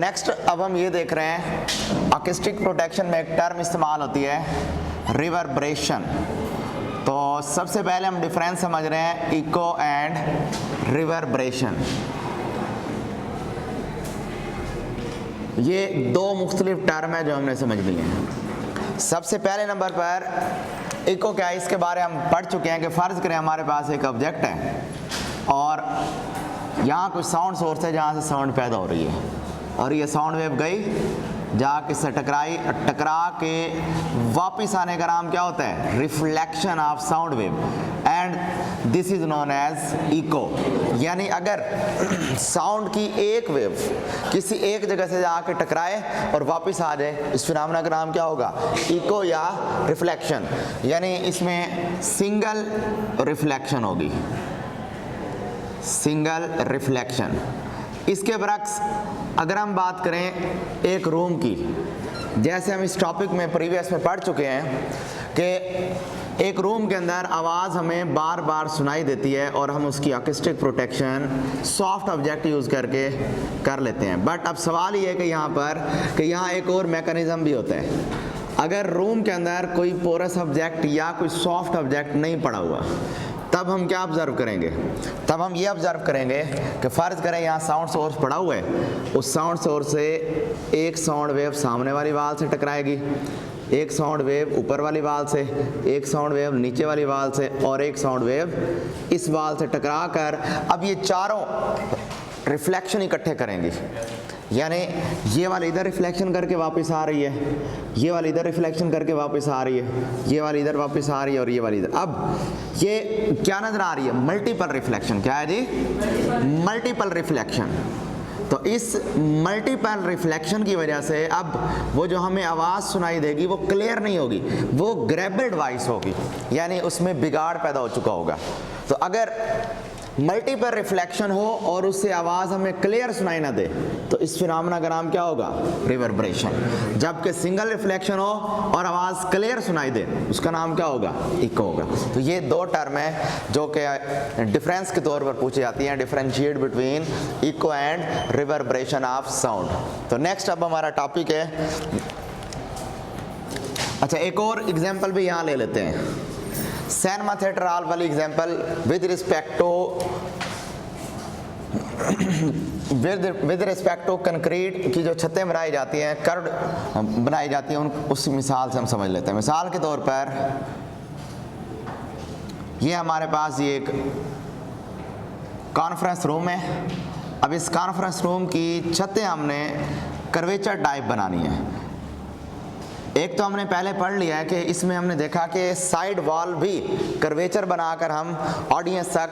Next अब हम ये देख रहे हैं अकॉस्टिक प्रोटेक्शन में एक टर्म इस्तेमाल होती है रिवर्बरेशन। तो सबसे पहले हम डिफरेंस समझ रहे हैं इको एंड रिवर्बरेशन। ये दो मुख्तलिफ टर्म है जो हमने समझ ली हैं। सबसे पहले नंबर पर इको क्या है, इसके बारे हम पढ़ चुके हैं कि फ़र्ज़ करें हमारे पास एक ऑब्जेक्ट है और यहाँ कुछ साउंड सोर्स है जहाँ से साउंड पैदा हो रही है और ये साउंड वेव गई जाके से टकराई, टकरा के वापस आने का नाम क्या होता है, reflection of sound wave, and this is known as echo. यानी अगर साउंड की एक वेव किसी एक जगह से जाके टकराए और वापस आ जाए, इस फिनोमेना का नाम क्या होगा, इको या रिफ्लेक्शन। यानी इसमें सिंगल रिफ्लेक्शन होगी, सिंगल रिफ्लेक्शन। इसके बरक्स अगर हम बात करें एक रूम की, जैसे हम इस टॉपिक में प्रीवियस में पढ़ चुके हैं कि एक रूम के अंदर आवाज़ हमें बार बार सुनाई देती है और हम उसकी acoustic protection soft object use करके कर लेते हैं। बट अब सवाल ये है कि यहाँ पर कि यहाँ एक और मैकेनिज़्म भी होता है। अगर रूम के अंदर कोई पोरस ऑब्जेक्ट या कोई सॉफ्ट ऑब्जेक्ट नहीं पड़ा हुआ, तब हम क्या ऑब्जर्व करेंगे, तब हम ये ऑब्जर्व करेंगे कि फ़र्ज़ करें यहाँ साउंड सोर्स पड़ा हुआ है, उस साउंड सोर्स से एक साउंड वेव सामने वाली वाल से टकराएगी, एक साउंड वेव ऊपर वाली वाल से, एक साउंड वेव नीचे वाली वाल से और एक साउंड वेव इस वाल से टकरा कर अब ये चारों रिफ्लेक्शन इकट्ठे करेंगी। यानी ये वाली इधर रिफ्लेक्शन करके वापस आ रही है, ये वाली इधर रिफ्लेक्शन करके वापस आ रही है, ये वाली इधर वापस आ रही है और ये वाली इधर। अब ये क्या नज़र आ रही है, मल्टीपल रिफ्लेक्शन। क्या है जी, मल्टीपल रिफ्लेक्शन। तो इस मल्टीपल रिफ्लेक्शन की वजह से अब वो जो हमें आवाज़ सुनाई देगी वो क्लियर नहीं होगी, वो ग्रेबल्ड वॉइस होगी, यानी उसमें बिगाड़ पैदा हो चुका होगा। तो अगर मल्टीपल रिफ्लेक्शन हो और उससे आवाज़ हमें क्लियर सुनाई ना दे तो इस फिनोमेना का नाम क्या होगा, रिवर्बरेशन। जबकि सिंगल रिफ्लेक्शन हो और आवाज़ क्लियर सुनाई दे उसका नाम क्या होगा, इको होगा। तो ये दो टर्म है जो कि डिफरेंस के तौर पर पूछी जाती हैं, differentiate between echo and reverberation of sound. तो नेक्स्ट अब हमारा टॉपिक है, अच्छा एक और एग्जाम्पल भी यहाँ ले लेते हैं, सिनेमा थिएटर हॉल वाली example with respect to concrete की जो छतें बनाई जाती हैं, कर्व बनाई जाती हैं, उस मिसाल से हम समझ लेते हैं। मिसाल के तौर पर ये हमारे पास ये एक कॉन्फ्रेंस रूम है। अब इस कॉन्फ्रेंस रूम की छतें हमने कर्वेचर टाइप बनानी है। एक तो हमने पहले पढ़ लिया है कि इसमें हमने देखा कि साइड वॉल भी कर्वेचर बनाकर हम ऑडियंस तक,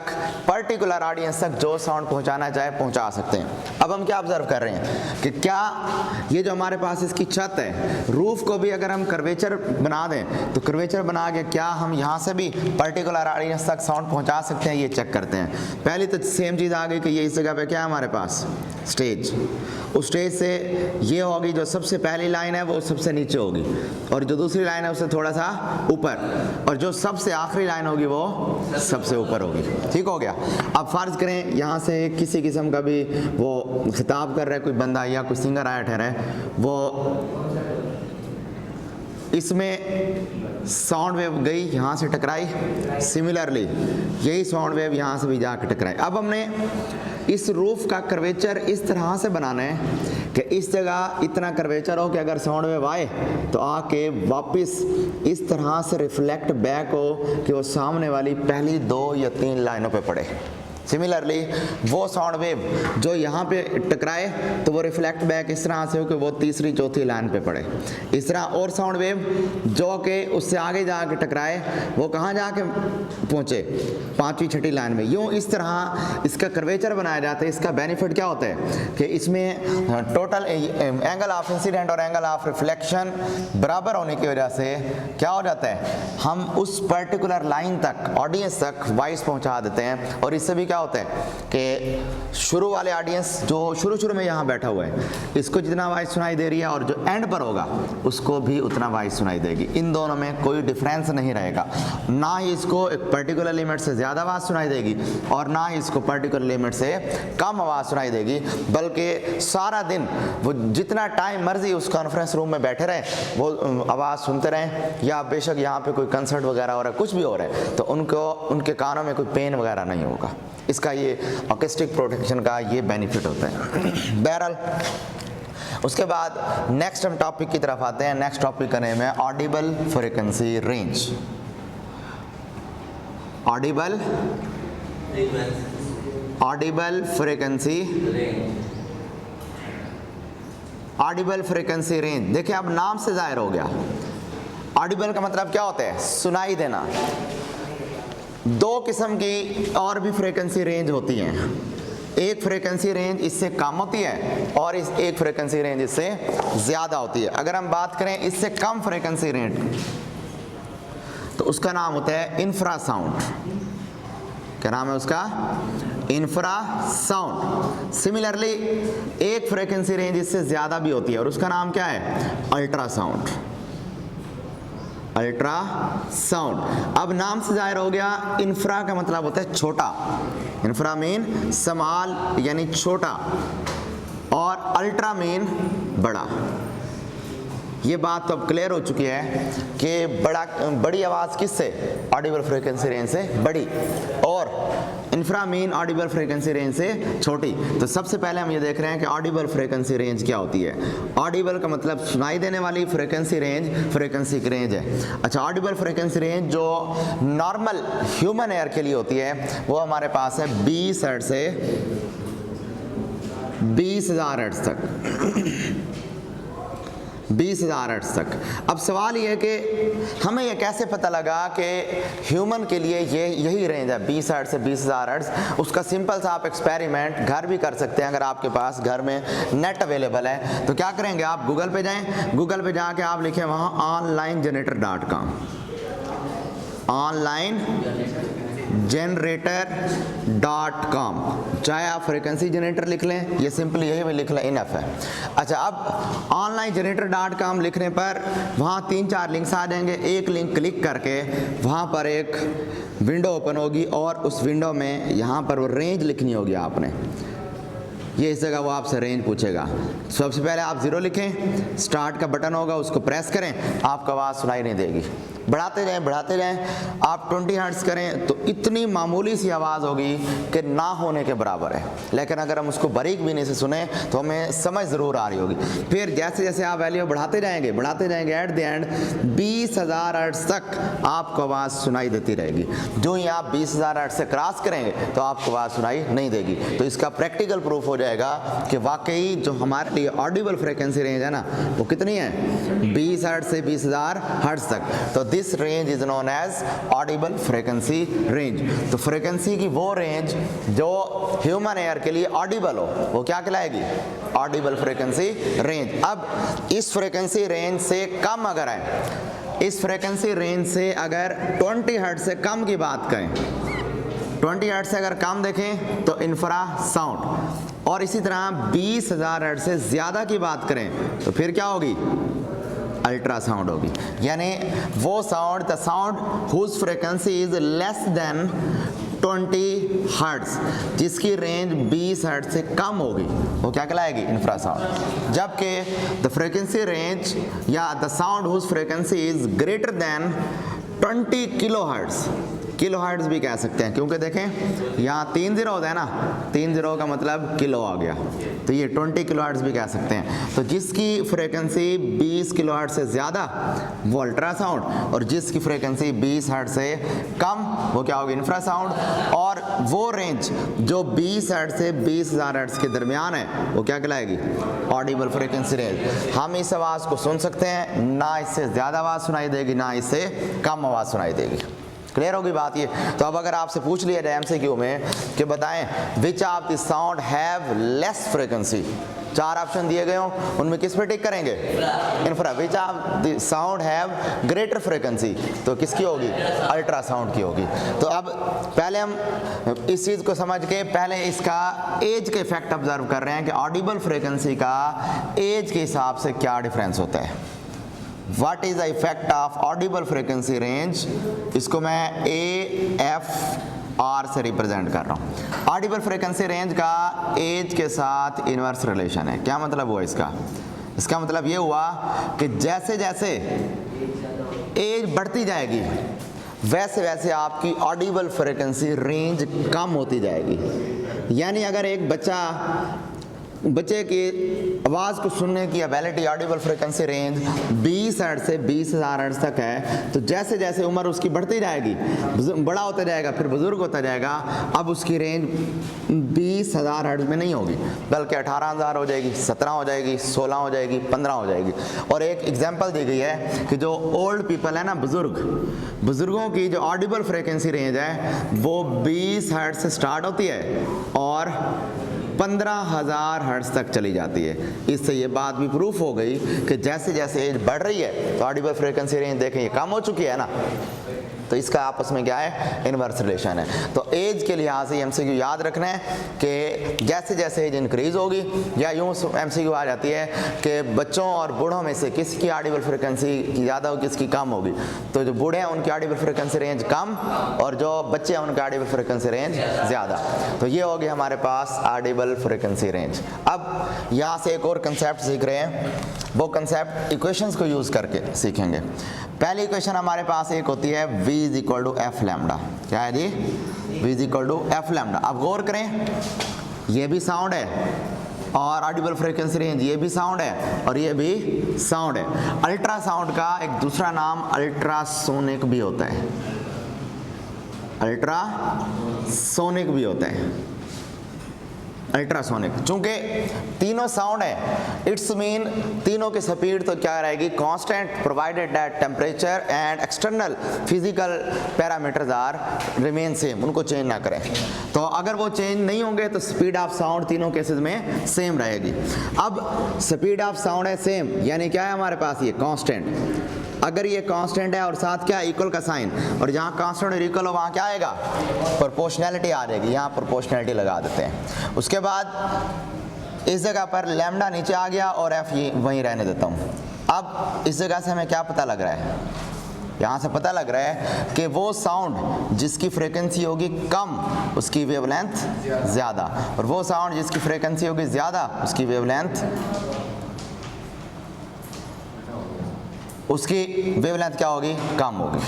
पर्टिकुलर ऑडियंस तक जो साउंड पहुंचाना चाहे पहुंचा सकते हैं। अब हम क्या ऑब्जर्व कर रहे हैं कि क्या ये जो हमारे पास इसकी छत है, रूफ को भी अगर हम कर्वेचर बना दें तो कर्वेचर बना के क्या हम यहाँ से भी पर्टिकुलर ऑडियंस तक साउंड पहुँचा सकते हैं, ये चेक करते हैं। पहले तो सेम चीज़ आ गई कि ये इस जगह पर क्या है हमारे पास, स्टेज। उस स्टेज से ये होगी जो सबसे पहली लाइन है वो सबसे नीचे होगी और जो दूसरी लाइन है उससे थोड़ा सा ऊपर, और जो सबसे आखिरी लाइन होगी वो सबसे ऊपर होगी। ठीक हो गया। अब फ़र्ज़ करें यहाँ से किसी किस्म का भी वो खिताब कर रहा है कोई बंदा या कोई सिंगर आया ठहरा है, वो इसमें साउंड वेव गई यहाँ से टकराई, सिमिलरली यही साउंड वेव यहाँ से भी जाकर टकराई। अब हमने इस रूफ का कर्वेचर इस तरह से बनाना है कि इस जगह इतना कर्वेचर हो कि अगर साउंड वेव आए तो आके वापस इस तरह से रिफ्लेक्ट बैक हो कि वो सामने वाली पहली 2 या 3 लाइनों पे पड़े। सिमिलरली वो साउंड वेव जो यहाँ पे टकराए तो वो रिफ्लेक्ट बैक इस तरह से हो कि वो तीसरी चौथी लाइन पे पड़े। इस तरह और साउंड वेव जो कि उससे आगे जाके टकराए वो कहाँ जाके पहुँचे, 5वीं 6ठी लाइन में। यूँ इस तरह इसका कर्वेचर बनाया जाता है। इसका बेनिफिट क्या होता है कि इसमें टोटल एंगल ऑफ इंसिडेंट और एंगल ऑफ रिफ्लेक्शन बराबर होने की वजह से क्या हो जाता है, हम उस पर्टिकुलर लाइन तक, ऑडियंस तक वॉइस पहुँचा देते हैं और इससे भी क्या होता है कि शुरू वाले ऑडियंस जो शुरू में यहाँ बैठा हुआ है, इसको जितना आवाज़ सुनाई दे रही है और जो एंड पर होगा उसको भी उतना आवाज़ सुनाई देगी। इन दोनों में कोई डिफरेंस नहीं रहेगा, ना ही इसको एक पर्टिकुलर लिमिट से ज़्यादा आवाज़ सुनाई देगी और ना ही इसको पर्टिकुलर लिमिट से कम आवाज़ सुनाई देगी, बल्कि सारा दिन वो जितना टाइम मर्जी उस कॉन्फ्रेंस रूम में बैठे रहे वो आवाज़ सुनते रहें, या बेशक यहाँ पे कोई कंसर्ट वगैरह हो रहा है, कुछ भी हो रहा है, तो उनके कानों में कोई पेन वगैरह नहीं होगा। इसका ये अकॉस्टिक प्रोटेक्शन का ये बेनिफिट होता है। बहरहाल उसके बाद नेक्स्ट हम टॉपिक की तरफ आते हैं। नेक्स्ट टॉपिक का नेम है Audible frequency range. Audible frequency Audible frequency range. देखिए अब नाम से जाहिर हो गया, ऑडिबल का मतलब क्या होता है? सुनाई देना। दो किस्म की और भी फ्रीक्वेंसी रेंज होती हैं। एक फ्रीक्वेंसी रेंज इससे कम होती है और एक फ्रीक्वेंसी रेंज इससे ज़्यादा होती है। अगर हम बात करें इससे कम फ्रीक्वेंसी रेंज तो उसका नाम होता है इंफ्रासाउंड। क्या नाम है उसका? इंफ्रासाउंड। सिमिलरली एक फ्रीक्वेंसी रेंज इससे ज़्यादा भी होती है और उसका नाम क्या है? अल्ट्रासाउंड। अल्ट्रासाउंड। अब नाम से जाहिर हो गया, इंफ्रा का मतलब होता है छोटा, इंफ्रा मीन स्मॉल यानी छोटा, और अल्ट्रा मीन बड़ा। ये बात तो अब क्लियर हो चुकी है कि बड़ी आवाज़ किससे? ऑडिबल फ्रीक्वेंसी रेंज से बड़ी, और infra mean Audible frequency range से छोटी। तो सबसे पहले हम ये देख रहे हैं कि ऑडिबल फ्रीक्वेंसी रेंज क्या होती है। ऑडिबल का मतलब सुनाई देने वाली, फ्रीक्वेंसी की रेंज है। अच्छा, ऑडिबल फ्रीक्वेंसी रेंज जो नॉर्मल ह्यूमन एयर के लिए होती है वो हमारे पास है 20 हर्ट्ज से 20,000 हर्ट्ज तक। 20,000 हर्ट्ज तक। अब सवाल ये है कि हमें ये कैसे पता लगा कि ह्यूमन के लिए यही रेंज है 20 हर्ट्ज से 20,000 हर्ट्ज। उसका सिंपल सा आप एक्सपेरिमेंट घर भी कर सकते हैं। अगर आपके पास घर में नेट अवेलेबल है तो क्या करेंगे, आप गूगल पे जाएं, गूगल पे जाके आप लिखें वहाँ onlinegenerator.com, onlinegenerator.com। चाहे आप फ्रीक्वेंसी जनरेटर लिख लें, ये सिंपली यही में लिख लें, इनफ है। अच्छा, अब onlinegenerator.com लिखने पर वहाँ 3-4 लिंक्स आ जाएंगे। एक लिंक क्लिक करके वहाँ पर एक विंडो ओपन होगी और उस विंडो में यहाँ पर वो रेंज लिखनी होगी आपने। ये इस जगह वो आपसे रेंज पूछेगा। सबसे पहले आप 0 लिखें, स्टार्ट का बटन होगा उसको प्रेस करें, आपको आवाज़ सुनाई नहीं देगी। बढ़ाते जाएं। आप 20 हर्ट्ज करें तो इतनी मामूली सी आवाज़ होगी कि ना होने के बराबर है, लेकिन अगर हम उसको बारीक बीनी से सुने तो हमें समझ ज़रूर आ रही होगी। फिर जैसे जैसे आप वैल्यू बढ़ाते जाएंगे एट द एंड 20,000 हर्ट्ज तक आपको आवाज़ सुनाई देती रहेगी। जो ही आप 20,000 हर्ट्ज से क्रॉस करेंगे तो आपको आवाज़ सुनाई नहीं देगी। तो इसका प्रैक्टिकल प्रूफ हो जाएगा कि वाकई जो हमारे लिए ऑडिबल फ्रीक्वेंसी रेंज है ना, वो कितनी है? 20 हर्ट्ज से 20,000 हर्ट्ज तक। तो this range is known as audible frequency range. तो फ्रीक्वेंसी की वो रेंज जो ह्यूमन एयर के लिए ऑडिबल हो वो क्या कहलाएगी? Audible frequency range. अब इस फ्रीक्वेंसी रेंज से कम अगर है, इस फ्रीक्वेंसी रेंज से अगर 20 हर्ट्ज से कम की बात करें, 20 हर्ट्ज से अगर कम देखें तो इंफ्रा साउंड, और इसी तरह 20,000 हर्ट्ज से ज़्यादा की बात करें तो फिर क्या होगी? अल्ट्रासाउंड होगी। यानी वो sound, the sound whose frequency is less than 20 hertz, जिसकी रेंज 20 हर्ट्ज से कम होगी, वो क्या कहलाएगी? इंफ्रासाउंड। जबकि द फ्रीक्वेंसी रेंज या the sound whose frequency is greater than 20 kilo hertz, kilo hertz भी कह सकते हैं, क्योंकि देखें यहाँ 3 0 होता है ना, 3 0 का मतलब किलो आ गया, तो ये 20 किलो हर्ट्ज भी कह सकते हैं। तो जिसकी फ्रीक्वेंसी 20 किलो हर्ट्ज से ज़्यादा वो अल्ट्रासाउंड, और जिसकी फ्रीक्वेंसी 20 हर्ट्ज से कम वो क्या होगी? इंफ्रासाउंड। और वो रेंज जो 20 हर्ट्ज से 20,000 हर्ट्ज के दरमियान है वो क्या कहलाएगी? Audible frequency range. हम इस आवाज़ को सुन सकते हैं, ना इससे ज़्यादा आवाज़ सुनाई देगी ना इससे कम आवाज़ सुनाई देगी। क्लियर होगी बात ये? तो अब अगर आपसे पूछ लिया जाए MCQ में कि बताएं which of the sound have less frequency, 4 option दिए गए हों, उनमें किस पे टिक करेंगे? Infra. Which of the sound have greater frequency, तो किसकी होगी? अल्ट्रासाउंड की होगी। तो अब पहले हम इस चीज़ को समझ के पहले इसका एज के इफेक्ट ऑब्जर्व कर रहे हैं कि ऑडिबल फ्रीक्वेंसी का एज के हिसाब से क्या डिफरेंस होता है। What is the effect of audible frequency range? इसको मैं AFR से रिप्रेजेंट कर रहा हूँ। ऑडिबल फ्रीक्वेंसी रेंज का एज के साथ इनवर्स रिलेशन है। क्या मतलब हुआ इसका? इसका मतलब ये हुआ कि जैसे जैसे एज बढ़ती जाएगी वैसे वैसे आपकी ऑडिबल फ्रीक्वेंसी रेंज कम होती जाएगी। यानी अगर एक बच्चे की आवाज़ को सुनने की ability Audible frequency range 20 hertz से 20,000 हर्ट्ज तक है, तो जैसे जैसे उम्र उसकी बढ़ती जाएगी, बड़ा होता जाएगा, फिर बुजुर्ग होता जाएगा, अब उसकी रेंज 20,000 हर्ट्ज में नहीं होगी बल्कि 18,000 हो जाएगी, 17 हो जाएगी, 16 हो जाएगी, 15 हो जाएगी। और एक एग्जांपल दी गई है कि जो ओल्ड पीपल है ना, बुजुर्गों की जो ऑडिबल फ्रीक्वेंसी रेंज है वो 20 हर्ट्ज से स्टार्ट होती है और 15,000 हर्ट्ज तक चली जाती है। इससे ये बात भी प्रूफ हो गई कि जैसे जैसे एज बढ़ रही है तो ऑडिबल फ्रीक्वेंसी रेंज देखें ये कम हो चुकी है ना, तो इसका आपस में क्या है? इनवर्स रिलेशन है। तो एज के लिहाज से एमसीक्यू याद रखना है कि जैसे जैसे एज इंक्रीज होगी, या यूँ एमसीक्यू आ जाती है कि बच्चों और बूढ़ों में से किसकी ऑडिबल फ्रीक्वेंसी ज़्यादा होगी, किसकी कम होगी, तो जो बूढ़े हैं उनकी ऑडिबल फ्रीक्वेंसी रेंज कम और जो बच्चे हैं उनकी ऑडिबल फ्रीक्वेंसी रेंज ज़्यादा। तो ये होगी हमारे पास ऑडिबल फ्रीक्वेंसी रेंज। अब यहाँ से एक और कंसेप्ट सीख रहे हैं, वो कंसेप्ट इक्वेशंस को यूज़ करके सीखेंगे। पहली इक्वेशन हमारे पास एक होती है v is equal to F lambda. क्या है जी? v is equal to F lambda. अब गौर करें, ये भी साउंड है और ऑडिबल फ्रीक्वेंसी रेंज ये भी साउंड है और ये भी साउंड है। अल्ट्रासाउंड का एक दूसरा नाम अल्ट्रासोनिक भी होता है, अल्ट्रासोनिक भी होता है, अल्ट्रासोनिक। चूंकि तीनों साउंड है, इट्स मीन तीनों की स्पीड तो क्या रहेगी? Constant, provided that temperature and external physical parameters are remain same, उनको चेंज ना करें। तो अगर वो चेंज नहीं होंगे तो स्पीड ऑफ साउंड तीनों केसेस में सेम रहेगी। अब स्पीड ऑफ साउंड है सेम, यानी क्या है हमारे पास? ये कांस्टेंट। अगर ये कांस्टेंट है और साथ क्या? इक्वल का साइन, और जहाँ कांस्टेंट और इक्वल हो वहाँ क्या आएगा? प्रोपोर्शनैलिटी आ जाएगी। यहाँ प्रोपोर्शनैलिटी लगा देते हैं। उसके बाद इस जगह पर लैम्डा नीचे आ गया और एफ ये वहीं रहने देता हूँ। अब इस जगह से हमें क्या पता लग रहा है? यहाँ से पता लग रहा है कि वो साउंड जिसकी फ्रीक्वेंसी होगी कम उसकी वेवलेंथ ज़्यादा, और वो साउंड जिसकी फ्रीक्वेंसी होगी ज़्यादा उसकी वेवलेंथ क्या होगी? कम होगी।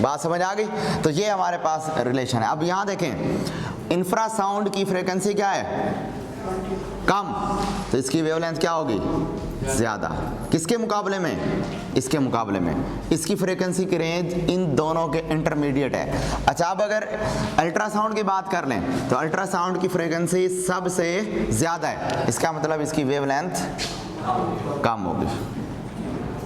बात समझ आ गई? तो ये हमारे पास रिलेशन है। अब यहाँ देखें, इंफ्रासाउंड की फ्रीक्वेंसी क्या है? कम, तो इसकी वेवलेंथ क्या होगी? ज़्यादा। किसके मुकाबले में? इसके मुकाबले में। इसकी फ्रीक्वेंसी की रेंज इन दोनों के इंटरमीडिएट है। अच्छा, अब अगर अल्ट्रासाउंड की बात कर लें तो अल्ट्रासाउंड की फ्रीक्वेंसी सबसे ज़्यादा है, इसका मतलब इसकी वेवलेंथ कम होगी।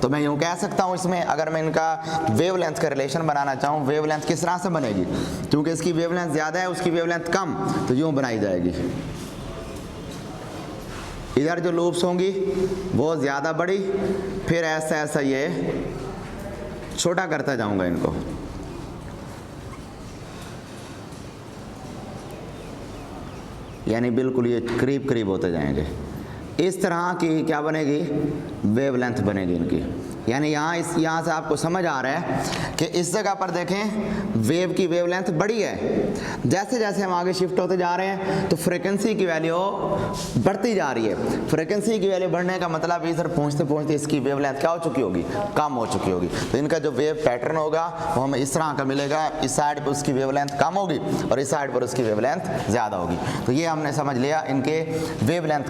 तो मैं यूँ कह सकता हूँ इसमें, अगर मैं इनका वेवलेंथ का रिलेशन बनाना चाहूँ, वेवलेंथ किस तरह से बनेगी? क्योंकि इसकी वेवलेंथ ज़्यादा है, उसकी वेवलेंथ कम, तो यूँ बनाई जाएगी। इधर जो लूप्स होंगी वो ज़्यादा बड़ी, फिर ऐसा ऐसा ये छोटा करता जाऊँगा इनको। यानी बिल्कुल ये करीब करीब होते जाएंगे। इस तरह की क्या बनेगी? वेवलेंथ बनेगी इनकी। यानी यहाँ से आपको समझ आ रहा है कि इस जगह पर देखें वेव की वेवलेंथ बड़ी है। जैसे जैसे हम आगे शिफ्ट होते जा रहे हैं तो फ्रीक्वेंसी की वैल्यू बढ़ती जा रही है। फ्रीक्वेंसी की वैल्यू बढ़ने का मतलब इधर पहुँचते पहुँचते इसकी वेवलेंथ क्या हो चुकी होगी? कम हो चुकी होगी। तो इनका जो वेव पैटर्न होगा वो हमें इस तरह का मिलेगा। इस साइड पर उसकी वेवलेंथ कम होगी और इस साइड पर उसकी वेवलेंथ ज़्यादा होगी। तो ये हमने समझ लिया इनके वेवलेंथ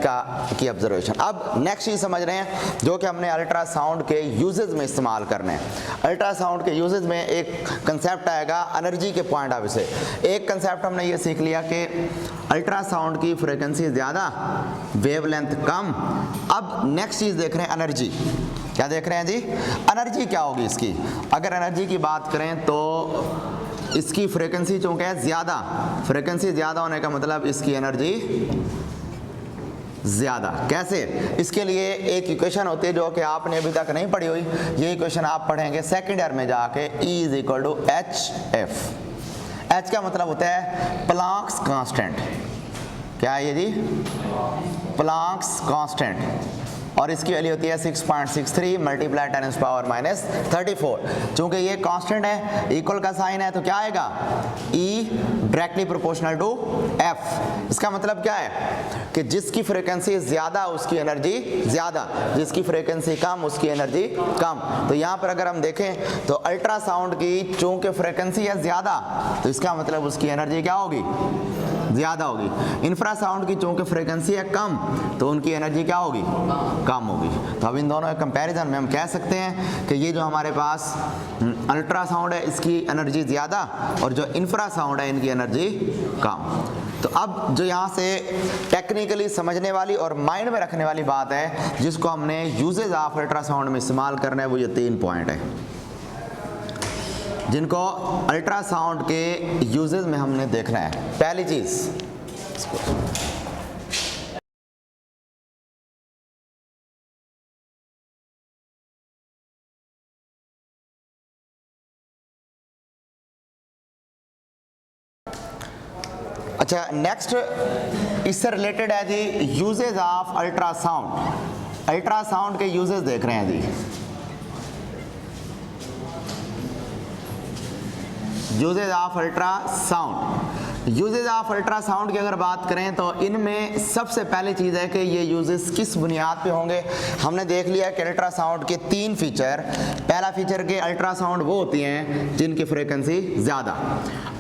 की ऑब्जर्वेशन। अब नेक्स्ट चीज़ समझ रहे हैं जो कि हमने अल्ट्रासाउंड के यूजेज में इस्तेमाल करने हैं। अल्ट्रासाउंड के यूजेज में एक कंसेप्ट आएगा एनर्जी के पॉइंट ऑफ व्यू से। एक कंसेप्ट हमने ये सीख लिया कि अल्ट्रासाउंड की फ्रीक्वेंसी ज़्यादा, वेवलेंथ कम। अब नेक्स्ट चीज़ देख रहे हैं एनर्जी। क्या देख रहे हैं जी? एनर्जी क्या होगी इसकी? अगर एनर्जी की बात करें तो इसकी फ्रीक्वेंसी चूँकि है ज़्यादा, फ्रीक्वेंसी ज़्यादा होने का मतलब इसकी एनर्जी ज्यादा। कैसे? इसके लिए एक इक्वेशन होती है जो कि आपने अभी तक नहीं पढ़ी हुई, ये इक्वेशन आप पढ़ेंगे सेकंड ईयर में जाके। E is equal to H F. H का मतलब होता है प्लांक्स कांस्टेंट। क्या है ये जी? Planck's constant. और इसकी वैल्यू होती है 6.63 मल्टीप्लाई 10 पावर माइनस 34। चूंकि ये कांस्टेंट है, इक्वल का साइन है, तो क्या आएगा? E directly proportional to F। इसका मतलब क्या है कि जिसकी फ्रीक्वेंसी ज्यादा उसकी एनर्जी ज्यादा, जिसकी फ्रीक्वेंसी कम उसकी एनर्जी कम। तो यहाँ पर अगर हम देखें तो अल्ट्रासाउंड की चूंकि फ्रीक्वेंसी है ज्यादा, तो इसका मतलब उसकी एनर्जी क्या होगी? ज्यादा होगी। इंफ्रासाउंड की चूंकि फ्रीक्वेंसी है कम, तो उनकी एनर्जी क्या होगी? कम होगी। तो अब इन दोनों के कंपैरिजन में हम कह सकते हैं कि ये जो हमारे पास अल्ट्रासाउंड है इसकी एनर्जी ज्यादा, और जो इंफ्रासाउंड है इनकी एनर्जी कम। तो अब जो यहाँ से टेक्निकली समझने वाली और माइंड में रखने वाली बात है, जिसको हमने यूजेज ऑफ अल्ट्रासाउंड में इस्तेमाल करना है, वो ये 3 पॉइंट है जिनको अल्ट्रासाउंड के यूजेस में हमने देखना है। पहली चीज, अच्छा नेक्स्ट इससे रिलेटेड है जी यूजेस ऑफ अल्ट्रासाउंड। अल्ट्रासाउंड के यूजेस देख रहे हैं जी। Uses of ultrasound. Uses of ultrasound की अगर बात करें तो इनमें सबसे पहली चीज़ है कि ये यूजेस किस बुनियाद पे होंगे। हमने देख लिया कि अल्ट्रासाउंड के 3 फीचर। पहला फीचर के अल्ट्रासाउंड वो होती हैं जिनकी फ्रीक्वेंसी ज़्यादा,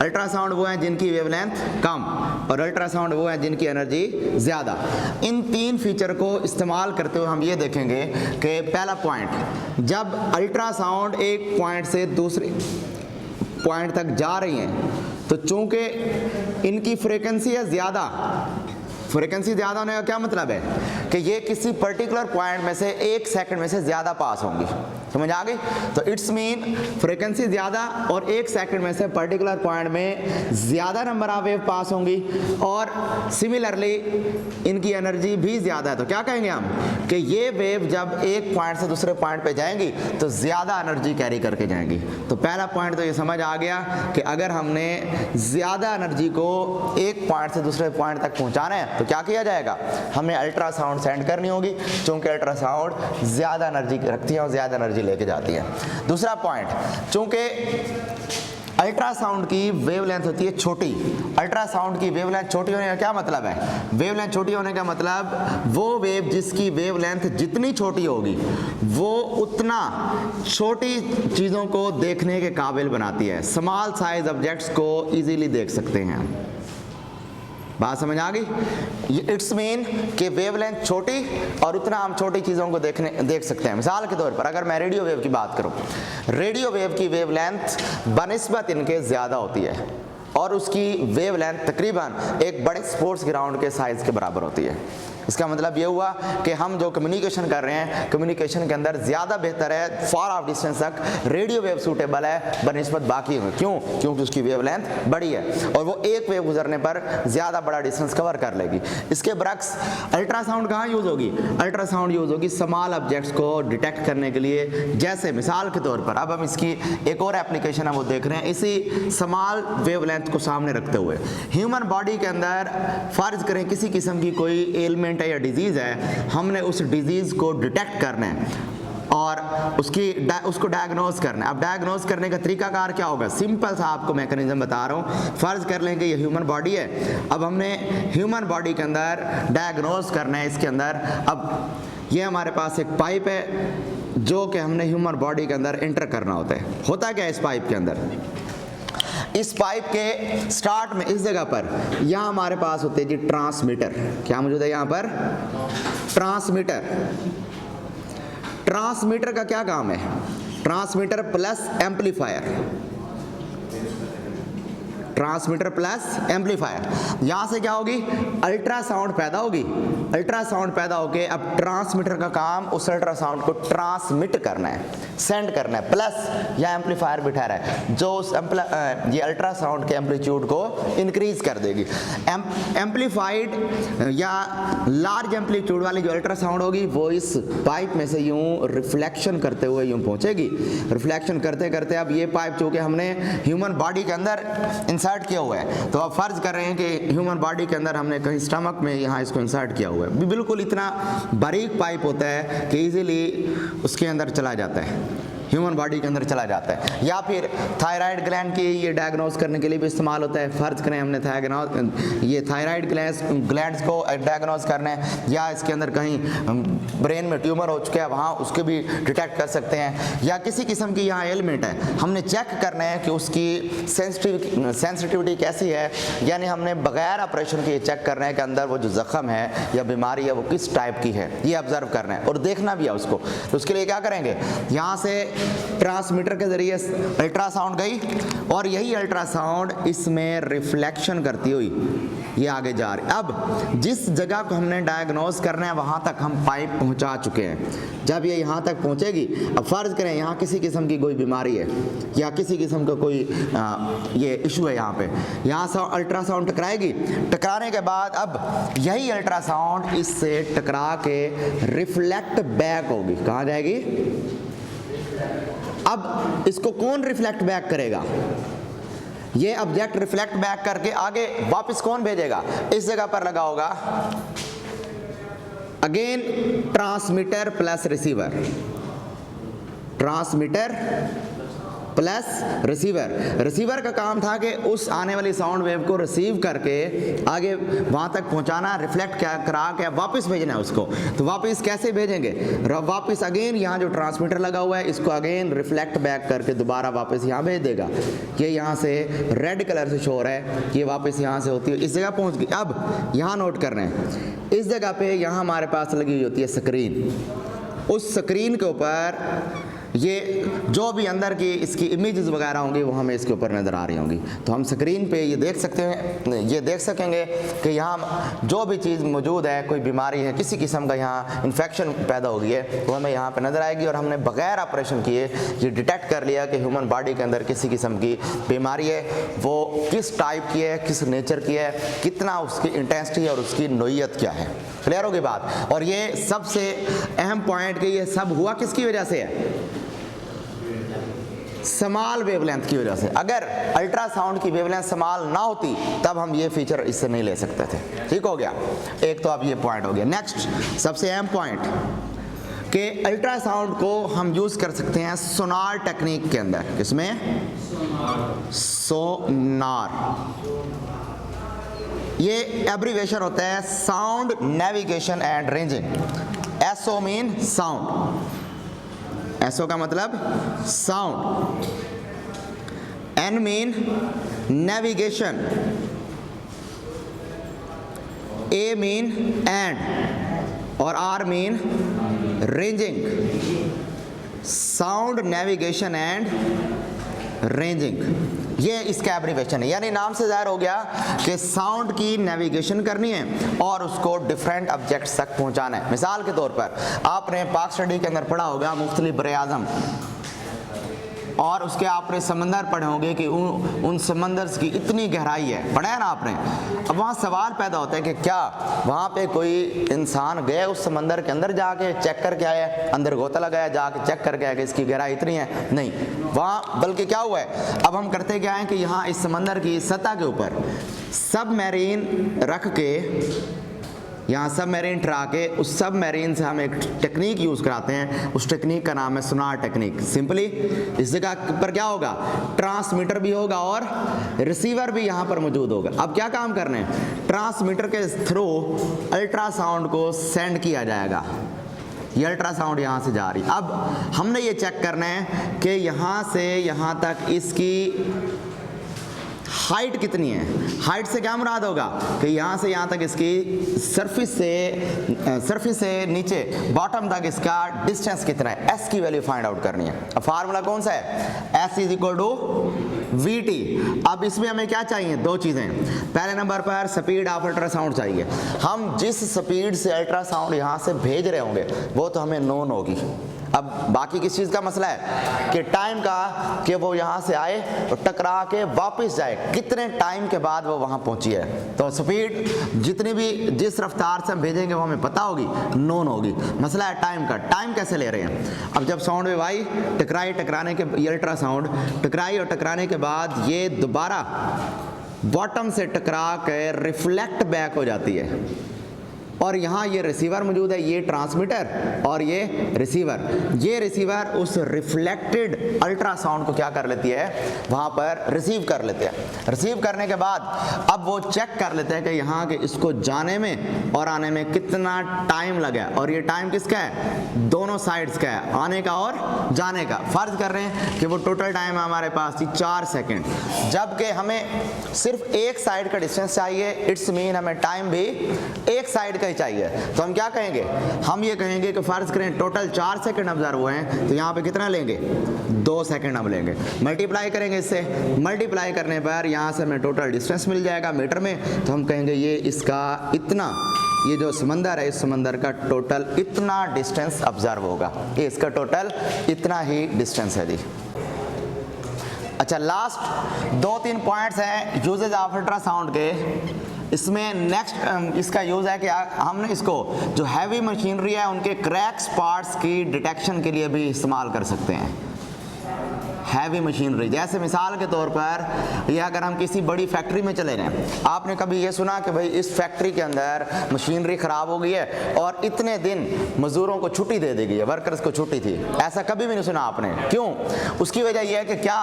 अल्ट्रासाउंड वो हैं जिनकी वेवलेंथ कम, और अल्ट्रासाउंड वो हैं जिनकी एनर्जी ज़्यादा। इन 3 फीचर को इस्तेमाल करते हुए हम ये देखेंगे कि पहला पॉइंट, जब अल्ट्रासाउंड एक पॉइंट से दूसरे पॉइंट तक जा रही हैं, तो चूंकि इनकी फ्रीक्वेंसी है ज़्यादा, फ्रीक्वेंसी ज़्यादा होने का क्या मतलब है कि ये किसी पर्टिकुलर पॉइंट में से 1 सेकंड में से ज़्यादा पास होंगी। समझ आ गई? तो इट्स मीन फ्रीक्वेंसी ज़्यादा और 1 सेकंड में से पर्टिकुलर पॉइंट में ज़्यादा नंबर ऑफ वेव पास होंगी, और सिमिलरली इनकी एनर्जी भी ज़्यादा है। तो क्या कहेंगे हम कि ये वेव जब एक पॉइंट से दूसरे पॉइंट पे जाएंगी तो ज़्यादा एनर्जी कैरी करके जाएंगी। तो पहला पॉइंट तो ये समझ आ गया कि अगर हमने ज़्यादा एनर्जी को एक पॉइंट से दूसरे पॉइंट तक पहुँचाना है तो क्या किया जाएगा? हमें अल्ट्रासाउंड सेंड करनी होगी, चूँकि अल्ट्रासाउंड ज़्यादा एनर्जी रखती है और ज़्यादा एनर्जी लेके जाती है। दूसरा पॉइंट, चूँकि अल्ट्रासाउंड की वेवलेंथ होती है छोटी। अल्ट्रासाउंड की वेवलेंथ छोटी होने का क्या मतलब है? वेवलेंथ छोटी होने का मतलब वो वेव जिसकी वेवलेंथ जितनी छोटी होगी वो उतना छोटी चीज़ों को देखने के काबिल बनाती है। स्मॉल साइज ऑब्जेक्ट्स को इजीली देख सकते हैं। बात समझ आ गई? इट्स मीन कि वेवलेंथ छोटी और उतना हम छोटी चीज़ों को देख सकते हैं। मिसाल के तौर पर अगर मैं रेडियो वेव की बात करूं, रेडियो वेव की वेवलेंथ बनिस्बत इनके ज़्यादा होती है और उसकी वेवलेंथ तकरीबन एक बड़े स्पोर्ट्स ग्राउंड के साइज़ के बराबर होती है। इसका मतलब ये हुआ कि हम जो कम्युनिकेशन कर रहे हैं, कम्युनिकेशन के अंदर ज़्यादा बेहतर है, फार ऑफ डिस्टेंस तक रेडियो वेव सूटेबल है बनिस्बत बाकी में। क्यों? क्योंकि उसकी वेवलेंथ बड़ी है और वो एक वेव गुजरने पर ज़्यादा बड़ा डिस्टेंस कवर कर लेगी। इसके बरक्स अल्ट्रासाउंड कहाँ यूज़ होगी? अल्ट्रासाउंड यूज़ होगी स्मॉल ऑब्जेक्ट्स को डिटेक्ट करने के लिए। जैसे मिसाल के तौर पर अब हम इसकी एक और एप्लीकेशन है वो देख रहे हैं, इसी स्मॉल वेवलेंथ को सामने रखते हुए ह्यूमन बॉडी के अंदर फर्ज करें किसी किस्म की कोई एलिमेंट है या डिजीज़ है, हमने उस डिजीज़ को डिटेक्ट करना है और उसको डायग्नोज करना है। अब डायग्नोज करने का तरीकाकार क्या होगा? सिंपल सा आपको मैकेनिज्म बता रहा हूँ। फ़र्ज़ कर लें कि ये ह्यूमन बॉडी है, अब हमने ह्यूमन बॉडी के अंदर डायग्नोज करना है। इसके अंदर अब ये हमारे पास एक पाइप है जो कि हमने ह्यूमन बॉडी के अंदर एंटर करना होता है। होता क्या है इस पाइप के अंदर? इस पाइप के स्टार्ट में इस जगह पर यहाँ हमारे पास होते हैं जी ट्रांसमीटर। क्या मौजूद है यहाँ पर? ट्रांसमीटर। ट्रांसमीटर का क्या काम है? Transmitter plus amplifier. Transmitter plus amplifier. यहाँ से क्या होगी, अल्ट्रासाउंड पैदा होगी। अल्ट्रासाउंड पैदा होके अब ट्रांसमीटर का काम उस अल्ट्रासाउंड को ट्रांसमिट करना है, सेंड करना है, प्लस यह एम्पलीफायर बिठा रहा है जो उस ये अल्ट्रासाउंड के एम्पलीट्यूड को इंक्रीज कर देगी। एम्पलीफाइड या लार्ज एम्पलीट्यूड वाली जो अल्ट्रासाउंड होगी वो इस पाइप में से यूं रिफ्लेक्शन करते हुए यूं पहुंचेगी। रिफ्लेक्शन करते करते अब ये पाइप चूंकि हमने ह्यूमन बॉडी के अंदर इंसर्ट किया हुआ है, तो अब फर्ज कर रहे हैं कि ह्यूमन बॉडी के अंदर हमने कहीं स्टमक में यहाँ इसको इंसर्ट किया हुआ है। बिल्कुल इतना बारीक पाइप होता है कि इजीली उसके अंदर चला जाता है, ह्यूमन बॉडी के अंदर चला जाता है। या फिर थायराइड ग्लैंड की ये डायग्नोज करने के लिए भी इस्तेमाल होता है। फर्ज करें हमने ये थायराइड ग्लैंड्स को डायग्नोज करना है, या इसके अंदर कहीं ब्रेन में ट्यूमर हो चुका है वहाँ उसके भी डिटेक्ट कर सकते हैं। या किसी किस्म की यहाँ एलिमेंट है, हमने चेक करना है कि उसकी सेंसिटिविटी कैसी है, यानी हमने बगैर ऑपरेशन के चेक करना है कि अंदर वो जो जख्म है या बीमारी है वो किस टाइप की है, ये ऑब्जर्व करना है और देखना भी है उसको। तो उसके लिए क्या करेंगे, यहाँ से ट्रांसमीटर के जरिए अल्ट्रासाउंड गई और यही अल्ट्रासाउंड इसमें रिफ्लेक्शन करती हुई ये आगे जा रही। अब जिस जगह को हमने डायग्नोज करना है वहां तक हम पाइप पहुंचा चुके हैं। जब ये यहां तक पहुंचेगी, अब फर्ज करें यहाँ किसी किस्म की कोई बीमारी है या किसी किस्म का कोई ये इशू है, यहाँ से अल्ट्रासाउंड टकराएगी। टकराने के बाद अब यही अल्ट्रासाउंड इससे टकरा के रिफ्लेक्ट बैक होगी, कहाँ जाएगी। अब इसको कौन रिफ्लेक्ट बैक करेगा, ये ऑब्जेक्ट रिफ्लेक्ट बैक करके आगे वापस कौन भेजेगा, इस जगह पर लगा होगा again transmitter plus receiver, transmitter plus receiver. Receiver का काम था कि उस आने वाली साउंड वेव को रिसीव करके आगे वहां तक पहुंचाना, रिफ्लेक्ट करा के वापस भेजना है उसको। तो वापस कैसे भेजेंगे, वापस अगेन यहाँ जो ट्रांसमीटर लगा हुआ है इसको अगेन रिफ्लेक्ट बैक करके दोबारा वापस यहाँ भेज देगा। ये यहाँ से रेड कलर से शो हो रहा है, ये वापस यहाँ से होती है इस जगह पहुँच गई। अब यहाँ नोट कर रहे हैं, इस जगह पे यहाँ हमारे पास लगी हुई होती है स्क्रीन। उस स्क्रीन के ऊपर ये जो भी अंदर की इसकी इमेजेस वगैरह होंगी वो हमें इसके ऊपर नज़र आ रही होंगी। तो हम स्क्रीन पे ये देख सकते हैं, ये देख सकेंगे कि यहाँ जो भी चीज़ मौजूद है, कोई बीमारी है, किसी किस्म का यहाँ इन्फेक्शन पैदा हो गई है, वो हमें यहाँ पे नज़र आएगी। और हमने बगैर ऑपरेशन किए ये डिटेक्ट कर लिया कि ह्यूमन बॉडी के अंदर किसी किस्म की बीमारी है, वो किस टाइप की है, किस नेचर की है, कितना उसकी इंटेंसिटी है और उसकी नोयत क्या है। क्लियर होगी बात। और ये सबसे अहम पॉइंट कि ये सब हुआ किसकी वजह से है, स्मॉल वेवलेंथ की वजह से। अगर अल्ट्रासाउंड की वेवलेंथ स्मॉल ना होती तब हम ये फीचर इससे नहीं ले सकते थे। ठीक हो गया, एक तो अब ये पॉइंट हो गया। नेक्स्ट सबसे अहम पॉइंट कि अल्ट्रासाउंड को हम यूज कर सकते हैं सोनार टेक्निक के अंदर। किसमें, सोनार। ये एब्रीवेशन होता है sound navigation and ranging. SO mean sound, SO का मतलब sound, N mean navigation, A mean and और R mean ranging. Sound navigation and ranging, ये इसका एब्रीवेशन है। यानी नाम से जाहिर हो गया कि साउंड की नेविगेशन करनी है और उसको डिफरेंट ऑब्जेक्ट्स तक पहुंचाना है। मिसाल के तौर पर आपने पाक स्टडी के अंदर पढ़ा होगा मुख्तलिफ बरे-ए-आज़म, और उसके आपने समंदर पढ़े होंगे कि उन समंदर की इतनी गहराई है, पढ़ा है ना आपने। अब वहाँ सवाल पैदा होता है कि क्या वहाँ पे कोई इंसान गए उस समंदर के अंदर जाके चेक करके आया, अंदर गोता लगाया, जाके चेक करके आया कि इसकी गहराई इतनी है? नहीं, वहाँ बल्कि क्या हुआ है, अब हम करते क्या हैं कि यहाँ इस समंदर की सतह के ऊपर सबमरीन रख के, यहाँ सबमरीन ट्रा के उस सबमरीन से हम एक टेक्निक यूज़ कराते हैं। उस टेक्निक का नाम है सोनार टेक्निक। सिंपली इस जगह पर क्या होगा, ट्रांसमीटर भी होगा और रिसीवर भी यहाँ पर मौजूद होगा। अब क्या काम करना है, ट्रांसमीटर के थ्रू अल्ट्रासाउंड को सेंड किया जाएगा। ये अल्ट्रासाउंड यहाँ से जा रही। अब हमने ये चेक करना है कि यहाँ से यहाँ तक इसकी हाइट कितनी है। हाइट से क्या मुराद होगा कि यहाँ से यहाँ तक इसकी सरफेस से नीचे बॉटम तक इसका डिस्टेंस कितना है, एस की वैल्यू फाइंड आउट करनी है। अब फार्मूला कौन सा है, S is equal to V T. अब इसमें हमें क्या चाहिए, दो चीज़ें। पहले नंबर पर स्पीड ऑफ अल्ट्रासाउंड चाहिए। हम जिस स्पीड से अल्ट्रासाउंड यहाँ से भेज रहे होंगे वो तो हमें नोन होगी। अब बाकी किस चीज़ का मसला है कि टाइम का, कि वो यहाँ से आए और टकरा के वापस जाए, कितने टाइम के बाद वो वहाँ पहुँची है। तो स्पीड जितनी भी जिस रफ्तार से हम भेजेंगे वो हमें पता होगी, नोन होगी। मसला है टाइम का, टाइम कैसे ले रहे हैं। अब जब साउंड वेव आई, टकराई, टकराने के ये अल्ट्रासाउंड टकराई और टकराने के बाद ये दोबारा बॉटम से टकरा कर रिफ्लेक्ट बैक हो जाती है और यहाँ ये रिसीवर मौजूद है, ये ट्रांसमीटर और ये रिसीवर। ये रिसीवर उस रिफ्लेक्टेड अल्ट्रासाउंड को क्या कर लेती है, वहाँ पर रिसीव कर लेते हैं। रिसीव करने के बाद अब वो चेक कर लेते हैं कि यहाँ के इसको जाने में और आने में कितना टाइम लगा, और ये टाइम किसका है, दोनों साइड्स का है, आने का और जाने का। फर्ज कर रहे हैं कि वो टोटल टाइम है हमारे पास 4 सेकेंड, जबकि हमें सिर्फ एक साइड का डिस्टेंस चाहिए। इट्स मीन हमें टाइम भी एक साइड का चाहिए। तो हम क्या कहेंगे, हम ये कहेंगे कि फर्ज करें टोटल 4 सेकंड ऑब्जर्व हुए हैं, तो यहाँ पे कितना लेंगे, 2 सेकंड हम लेंगे। मल्टीप्लाई करेंगे इससे, मल्टीप्लाई करने पर यहाँ से हमें टोटल डिस्टेंस मिल जाएगा मीटर में। तो हम कहेंगे ये इसका इतना, ये जो समंदर है इस समंदर का टोटल इतना डिस्टेंस ऑब्जर्व होगा, ये इसका टोटल इतना ही डिस्टेंस है जी। अच्छा, लास्ट 2-3 पॉइंट्स हैं यूजेज ऑफ अल्ट्रासाउंड के। इसमें नेक्स्ट इसका यूज़ है कि हमने इसको जो हैवी मशीनरी है उनके क्रैक्स पार्ट्स की डिटेक्शन के लिए भी इस्तेमाल कर सकते हैं। हैवी मशीनरी, जैसे मिसाल के तौर पर ये अगर हम किसी बड़ी फैक्ट्री में चले जाएं, आपने कभी ये सुना कि भाई इस फैक्ट्री के अंदर मशीनरी ख़राब हो गई है और इतने दिन मज़दूरों को छुट्टी दे दी गई है, वर्कर्स को छुट्टी थी, ऐसा कभी भी नहीं सुना आपने। क्यों? उसकी वजह यह है कि क्या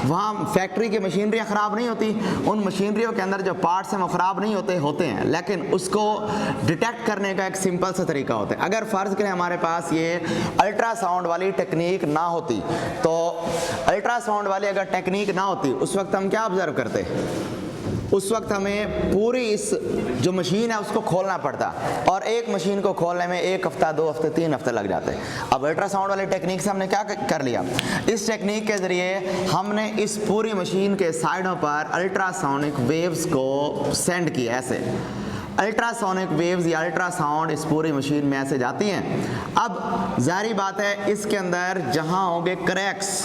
वहाँ फैक्ट्री की मशीनरियाँ ख़राब नहीं होती, उन मशीनरियों के अंदर जो पार्ट्स हैं वो ख़राब नहीं होते हैं, लेकिन उसको डिटेक्ट करने का एक सिंपल सा तरीका होता है। अगर फ़र्ज़ करें हमारे पास ये अल्ट्रासाउंड वाली टेक्निक ना होती, तो अल्ट्रासाउंड वाली अगर टेक्निक ना होती, उस वक्त हम क्या ऑब्जर्व करते, उस वक्त हमें पूरी इस जो मशीन है उसको खोलना पड़ता, और एक मशीन को खोलने में 1 हफ्ता 2 हफ्ते 3 हफ्ते लग जाते। अब अल्ट्रासाउंड वाली टेक्निक से हमने क्या कर लिया, इस टेक्निक के ज़रिए हमने इस पूरी मशीन के साइडों पर अल्ट्रासोनिक वेव्स को सेंड किया। ऐसे अल्ट्रासोनिक वेव्स या अल्ट्रासाउंड इस पूरी मशीन में ऐसे जाती हैं। अब जाहिर बात है इसके अंदर जहाँ होंगे क्रैक्स,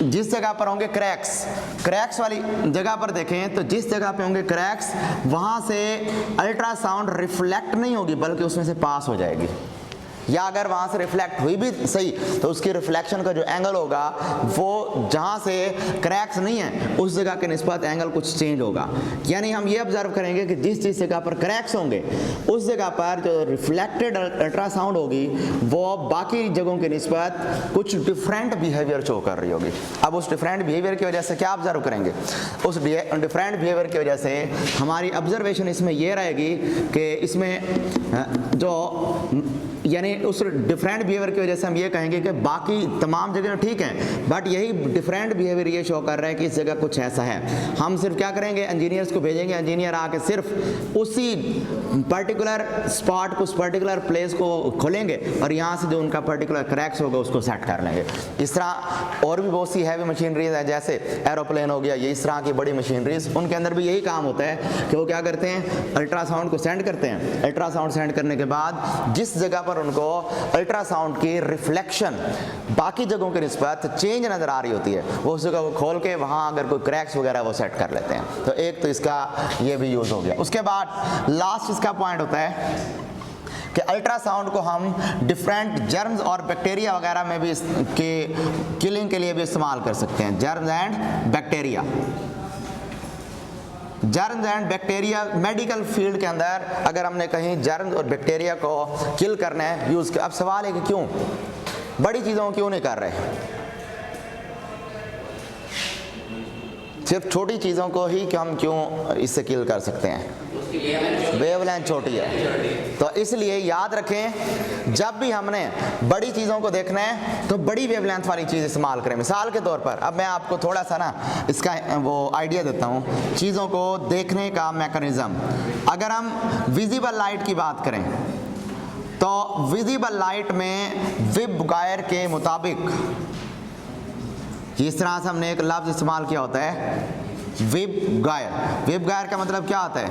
जिस जगह पर होंगे क्रैक्स वाली जगह पर देखें तो जिस जगह पे होंगे क्रैक्स, वहाँ से अल्ट्रासाउंड रिफ्लेक्ट नहीं होगी बल्कि उसमें से पास हो जाएगी, या अगर वहाँ से रिफ्लेक्ट हुई भी सही तो उसकी रिफ्लेक्शन का जो एंगल होगा वो जहाँ से क्रैक्स नहीं है उस जगह के निस्बत एंगल कुछ चेंज होगा। यानी हम ये ऑब्जर्व करेंगे कि जिस जगह पर क्रैक्स होंगे उस जगह पर जो रिफ्लेक्टेड अल्ट्रासाउंड होगी वो बाकी जगहों के निस्बत कुछ डिफरेंट बिहेवियर शो कर रही होगी। अब उस डिफरेंट बिहेवियर की वजह से क्या ऑब्जर्व करेंगे, उस डिफरेंट बिहेवियर की वजह से हमारी ऑब्जर्वेशन इसमें ये रहेगी कि इसमें जो यानी उस डिफरेंट बिहेवियर की वजह से हम ये कहेंगे कि बाकी तमाम जगह ठीक हैं, बट यही डिफरेंट बिहेवियर ये शो कर रहा है कि इस जगह कुछ ऐसा है। हम सिर्फ क्या करेंगे, इंजीनियर्स को भेजेंगे, इंजीनियर आके सिर्फ उसी पर्टिकुलर स्पॉट को, उस पर्टिकुलर प्लेस को खोलेंगे और यहाँ से जो उनका पर्टिकुलर क्रैक्स होगा उसको सेट कर लेंगे। इस तरह और भी बहुत सी हैवी मशीनरीज हैं, जैसे एरोप्लेन हो गया, ये इस तरह की बड़ी मशीनरीज, उनके अंदर भी यही काम होता है कि वो क्या करते हैं, अल्ट्रासाउंड को सेंड करते हैं। अल्ट्रासाउंड सेंड करने के बाद जिस जगह पर उनको अल्ट्रासाउंड की रिफ्लेक्शन बाकी जगहों के निस्बत चेंज नजर आ रही होती है, वो उस जगह को खोल के वहां अगर कोई क्रैक्स वगैरह वो सेट कर लेते हैं। तो एक तो इसका ये भी यूज हो गया। उसके बाद लास्ट इसका पॉइंट होता है कि अल्ट्रासाउंड को हम डिफरेंट जर्म्स और बैक्टीरिया वगैरह में भी इसके किलिंग के लिए भी इस्तेमाल कर सकते हैं। Germs and bacteria, germs and bacteria medical field के अंदर अगर हमने कहीं जर्म्स और बैक्टीरिया को किल करना है यूज कर। अब सवाल है कि क्यों बड़ी चीज़ों क्यों नहीं कर रहे, सिर्फ छोटी चीज़ों को ही हम क्यों इससे किल कर सकते हैं। वेवलेंथ छोटी है। तो इसलिए याद रखें, जब भी हमने बड़ी चीज़ों को देखना है तो बड़ी वेवलेंथ वाली चीज़ इस्तेमाल करें। मिसाल के तौर पर अब मैं आपको थोड़ा सा ना इसका वो आइडिया देता हूँ चीज़ों को देखने का मैकेनिज्म। अगर हम विजिबल लाइट की बात करें तो विजिबल लाइट में वेबगायर के मुताबिक इस तरह से हमने एक लफ्ज़ इस्तेमाल किया होता है वेबगायर। वेबगायर का मतलब क्या होता है?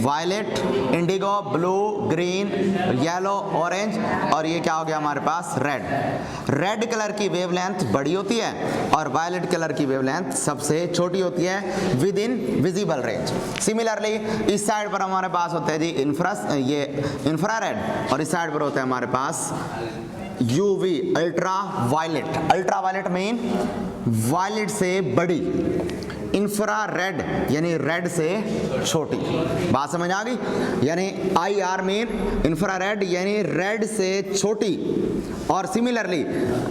Violet, indigo, blue, green, yellow, orange और ये क्या हो गया हमारे पास रेड। रेड कलर की वेवलेंथ बड़ी होती है और वायलेट कलर की वेवलेंथ सबसे छोटी होती है with in visible range. Similarly इस साइड पर हमारे पास होता है जी इंफ्रारेड और इस साइड पर होता है हमारे पास UV ultra violet. Ultra violet mean violet से बड़ी, इंफ्रारेड यानी रेड से छोटी। बात समझ आ गई? यानी IR मीन इंफ्रारेड यानी रेड से छोटी और सिमिलरली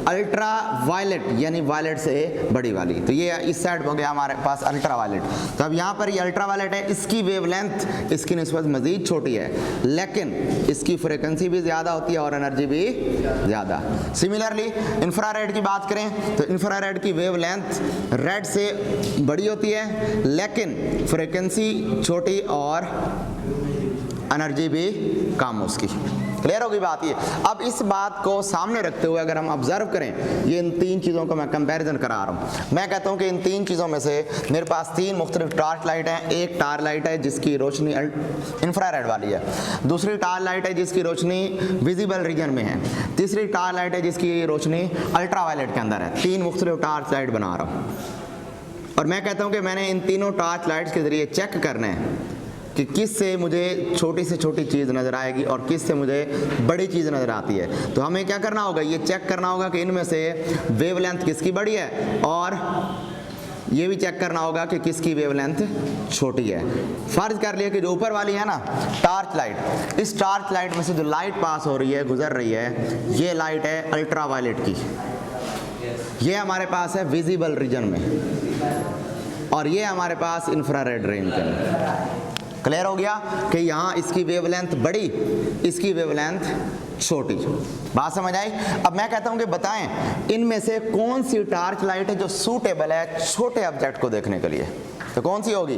अल्ट्रा वायलेट यानी वायलेट से बड़ी वाली। तो ये इस साइड हो गया हमारे पास अल्ट्रा वायलेट। तो अब यहाँ पर ये अल्ट्रा वायलेट है, इसकी वेवलेंथ इसकी निस्बत मज़ीद छोटी है लेकिन इसकी फ्रीक्वेंसी भी ज़्यादा होती है और एनर्जी भी ज़्यादा। सिमिलरली इंफ्रारेड की बात करें तो इंफ्रारेड की वेवलेंथ रेड से बड़ी होती है लेकिन फ्रीक्वेंसी छोटी और एनर्जी भी कम उसकी। क्लियर होगी बात ये? अब इस बात को सामने रखते हुए अगर हम ऑब्जर्व करें, ये इन तीन चीज़ों को मैं कंपैरिजन करा रहा हूँ। मैं कहता हूँ कि इन तीन चीज़ों में से मेरे पास तीन मुख्तलिफ टार्च लाइट हैं। एक टार्च लाइट है जिसकी रोशनी इंफ्रारेड वाली है, दूसरी टार्च लाइट है जिसकी रोशनी विजिबल रीजन में है, तीसरी टार्च लाइट है जिसकी रोशनी अल्ट्रा वायलेट के अंदर है। तीन मुख्तलिफ टार्च लाइट बना रहा हूँ और मैं कहता हूँ कि मैंने इन तीनों टार्च लाइट्स के ज़रिए चेक करना है कि किस से मुझे छोटी से छोटी चीज़ नज़र आएगी और किस से मुझे बड़ी चीज़ नज़र आती है। तो हमें क्या करना होगा? ये चेक करना होगा कि इनमें से वेवलेंथ किसकी बड़ी है और ये भी चेक करना होगा कि किसकी वेवलेंथ छोटी है। फ़र्ज़ कर लिया कि जो ऊपर वाली है ना टार्च लाइट, इस टार्च लाइट में से जो लाइट पास हो रही है, गुजर रही है, ये लाइट है अल्ट्रा वायलेट की। ये हमारे पास है विजिबल रीजन में और ये हमारे पास इंफ्रारेड रेंज के अंदर। क्लियर हो गया कि यहाँ इसकी वेवलेंथ बड़ी, इसकी वेवलेंथ छोटी। बात समझ आई? अब मैं कहता हूँ कि बताएं इनमें से कौन सी टार्च लाइट है जो सूटेबल है छोटे ऑब्जेक्ट को देखने के लिए? तो कौन सी होगी?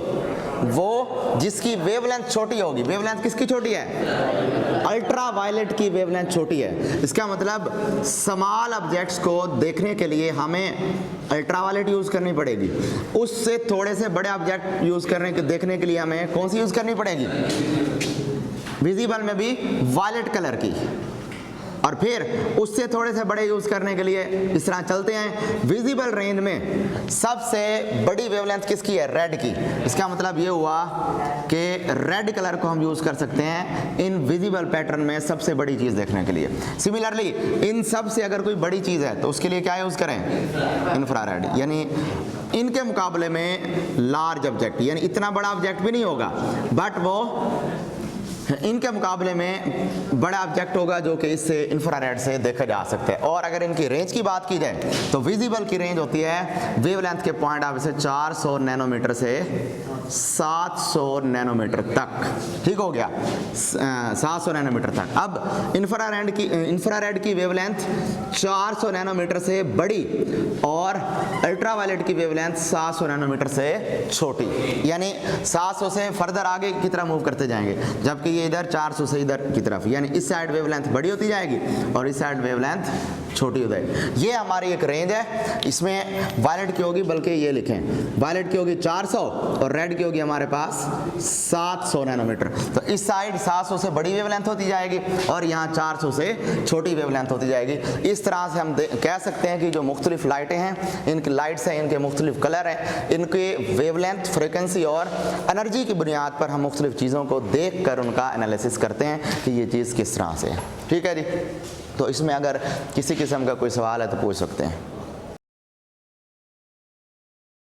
वो जिसकी वेवलेंथ छोटी होगी। वेवलेंथ किसकी छोटी है? अल्ट्रा वायलेट की वेवलेंथ छोटी है। इसका मतलब स्मॉल ऑब्जेक्ट्स को देखने के लिए हमें अल्ट्रा वायलेट यूज़ करनी पड़ेगी, उससे थोड़े से बड़े ऑब्जेक्ट यूज़ देखने के लिए हमें कौन सी यूज़ करनी पड़ेगी? विजिबल में भी वायलेट कलर की, और फिर उससे थोड़े से बड़े यूज़ करने के लिए इस तरह चलते हैं। विजिबल रेंज में सबसे बड़ी वेवलेंथ किसकी है? रेड की। इसका मतलब ये हुआ कि रेड कलर को हम यूज़ कर सकते हैं इन विजिबल पैटर्न में सबसे बड़ी चीज़ देखने के लिए। सिमिलरली इन सब से अगर कोई बड़ी चीज़ है तो उसके लिए क्या यूज़ करें? इंफ्रारेड। यानी इनके मुकाबले में लार्ज ऑब्जेक्ट, यानी इतना बड़ा ऑब्जेक्ट भी नहीं होगा बट वो इनके मुकाबले में बड़ा ऑब्जेक्ट होगा जो कि इससे इंफ्रारेड से देखा जा सकता है। और अगर इनकी रेंज की बात की जाए तो विजिबल की रेंज होती है वेवलेंथ के पॉइंट ऑफ से 400 नैनोमीटर से 700 नैनोमीटर तक। ठीक हो गया? 700 नैनोमीटर तक। अब इंफ्रारेड की वेवलेंथ 400 नैनोमीटर से बड़ी और अल्ट्रावायलेट की वेवलेंथ 700 नैनोमीटर से छोटी। यानी 700 से फर्दर आगे की तरफ मूव करते जाएंगे, जबकि ये इधर 400 से इधर की तरफ, यानी इस साइड वेवलेंथ बड़ी होती जाएगी और इस साइड वेवलेंथ छोटी हो जाएगी। ये हमारी एक रेंज है। इसमें वायलेट की होगी, बल्कि ये लिखें, वायलेट की होगी 400 और रेड की होगी हमारे पास 700 नैनोमीटर। तो इस साइड 700 से बड़ी वेवलेंथ होती जाएगी और यहाँ 400 से छोटी वेवलेंथ होती जाएगी। इस तरह से हम कह सकते हैं कि जो मुख्तलिफ लाइटें हैं, इनकी लाइट्स हैं, इनके मुख्तलिफ कलर हैं, इनके वेवलेंथ, फ्रिक्वेंसी और एनर्जी की बुनियाद पर हम मुख्तलिफ चीज़ों को देख कर उनका एनालिसिस करते हैं कि ये चीज़ किस तरह से है। ठीक है जी? तो इसमें अगर किसी किस्म का कोई सवाल है तो पूछ सकते हैं।